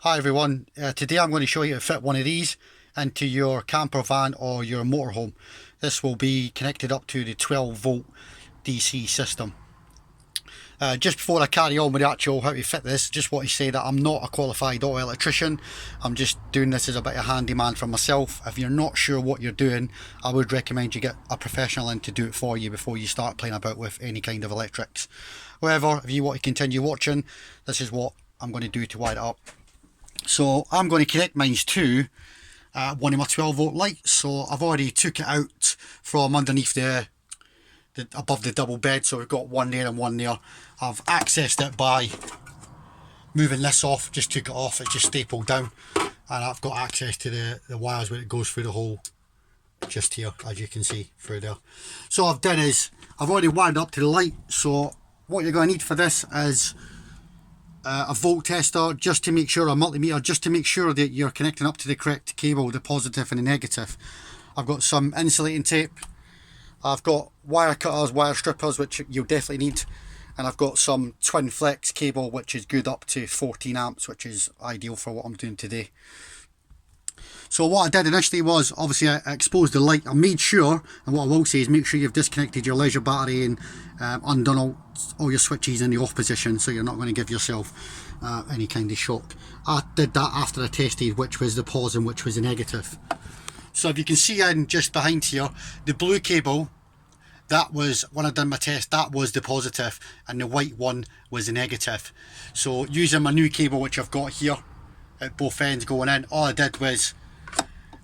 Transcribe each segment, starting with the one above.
Hi everyone, today I'm going to show you how to fit one of these into your camper van or your motorhome. This will be connected up to the 12 volt DC system. Just before I carry on with the actual how to fit this, just want to say that I'm not a qualified auto electrician. I'm just doing this as a bit of handyman for myself. If you're not sure what you're doing, I would recommend you get a professional in to do it for you before you start playing about with any kind of electrics. However, if you want to continue watching, this is what I'm going to do to wire it up. So I'm going to connect mine to one of my 12 volt lights. So I've already took it out from underneath the above the double bed, so we've got one there and one there. I've accessed it by moving this off, just took it off, it's just stapled down, and I've got access to the wires where it goes through the hole just here, as you can see through there. So what I've done is I've already wired up to the light. So what you're going to need for this is a volt tester, just to make sure, a multimeter, just to make sure that you're connecting up to the correct cable, the positive and the negative. I've got some insulating tape, I've got wire cutters, wire strippers, which you'll definitely need, and I've got some twin flex cable, which is good up to 14 amps, which is ideal for what I'm doing today. So what I did initially was, obviously I exposed the light. I made sure, and what I will say is make sure you've disconnected your leisure battery and undone all your switches in the off position, so you're not going to give yourself any kind of shock. I did that after I tested which was the pause and which was the negative. So if you can see in just behind here, the blue cable, that was, when I done my test, that was the positive, and the white one was the negative. So using my new cable, which I've got here at both ends going in, all I did was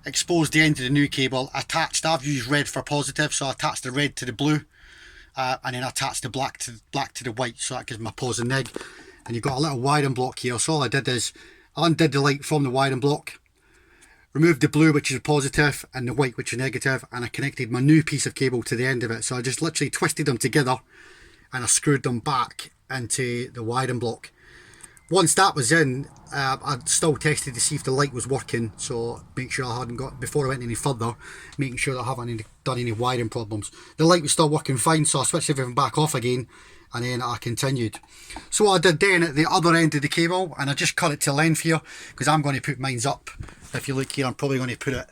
expose the end of the new cable, attached, I've used red for positive, so I attached the red to the blue, and then I attached the black to the white, so that gives me a pause and neg. And you've got a little wiring block here, so all I did is I undid the light from the wiring block, removed the blue, which is positive, and the white, which is negative, and I connected my new piece of cable to the end of it. So I just literally twisted them together and I screwed them back into the wiring block. Once that was in, I still tested to see if the light was working, so make sure I hadn't got, before I went any further, making sure that I haven't done any wiring problems. The light was still working fine, so I switched everything back off again, and then I continued. So what I did then at the other end of the cable, and I just cut it to length here, because I'm going to put mine up. If you look here, I'm probably going to put it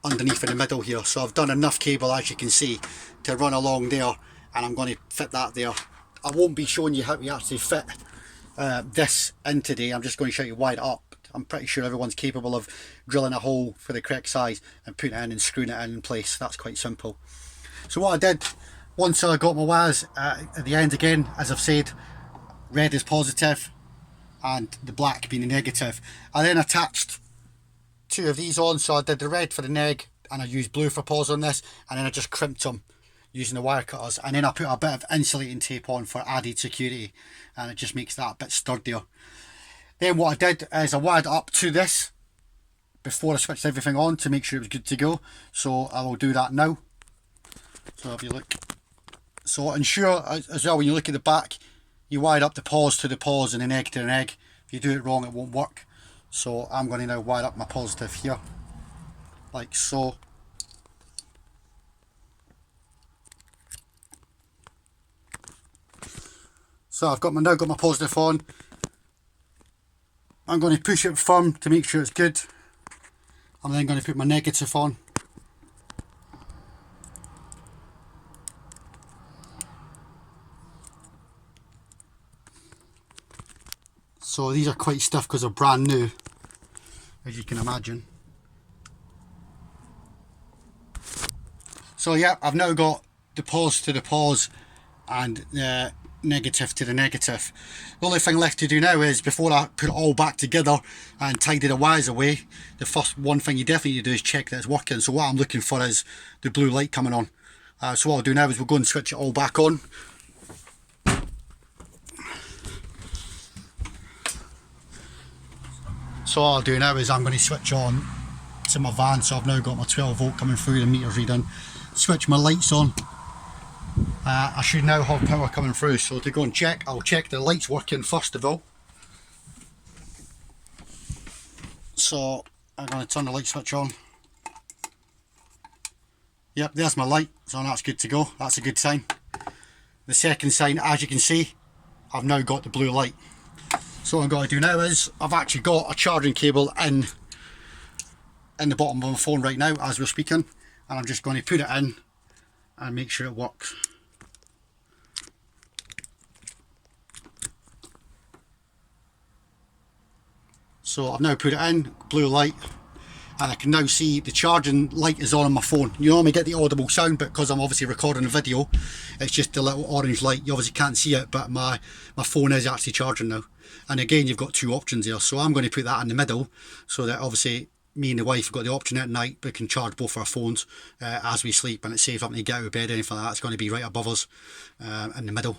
underneath in the middle here. So I've done enough cable, as you can see, to run along there, and I'm going to fit that there. I won't be showing you how to actually fit this in today. I'm just going to show you wide up. I'm pretty sure everyone's capable of drilling a hole for the correct size and putting it in and screwing it in place. That's quite simple. So what I did, once I got my wires at the end again, as I've said, red is positive and the black being the negative, I then attached two of these on. So I did the red for the neg and I used blue for pause on this, and then I just crimped them using the wire cutters, and then I put a bit of insulating tape on for added security, and it just makes that a bit sturdier. Then what I did is I wired up to this before I switched everything on to make sure it was good to go. So I will do that now. So if you look, so ensure as well when you look at the back, you wire up the pause to the pause and the neg to the neg. If you do it wrong, it won't work. So I'm going to now wire up my positive here, like so. So I've now got my positive on. I'm going to push it firm to make sure it's good. I'm then going to put my negative on. So these are quite stiff because they're brand new, as you can imagine. So yeah, I've now got the pause to the pause and the negative to the negative. The only thing left to do now is, before I put it all back together and tidy the wires away, the first one thing you definitely need to do is check that it's working. So what I'm looking for is the blue light coming on. So what I'll do now is we'll go and switch it all back on. So what I'll do now is I'm going to switch on to my van. So I've now got my 12 volt coming through, the meter's reading. Switch my lights on. I should now have power coming through, so to go and check, I'll check the lights working first of all. So I'm going to turn the light switch on. Yep, there's my light, so that's good to go. That's a good sign. The second sign, as you can see, I've now got the blue light. So what I'm going to do now is I've actually got a charging cable in the bottom of my phone right now as we're speaking, and I'm just going to put it in and make sure it works. So I've now put it in, blue light, and I can now see the charging light is on my phone. You normally get the audible sound, but because I'm obviously recording a video, it's just a little orange light. You obviously can't see it, but my phone is actually charging now. And again, you've got two options here. So I'm going to put that in the middle, so that obviously me and the wife have got the option at night, we can charge both our phones as we sleep, and it's safe up to get out of bed or anything like that. It's going to be right above us in the middle.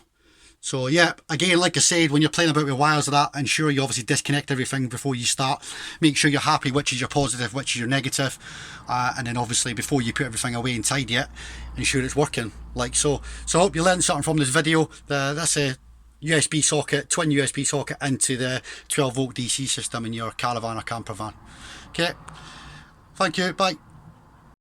So yeah, again, like I said, when you're playing about with wires like that, ensure you obviously disconnect everything before you start. Make sure you're happy which is your positive, which is your negative, and then obviously before you put everything away and tidy it, ensure it's working like so. So I hope you learned something from this video. That's a USB socket, twin USB socket into the 12 volt DC system in your caravan or camper van. Okay, thank you, bye.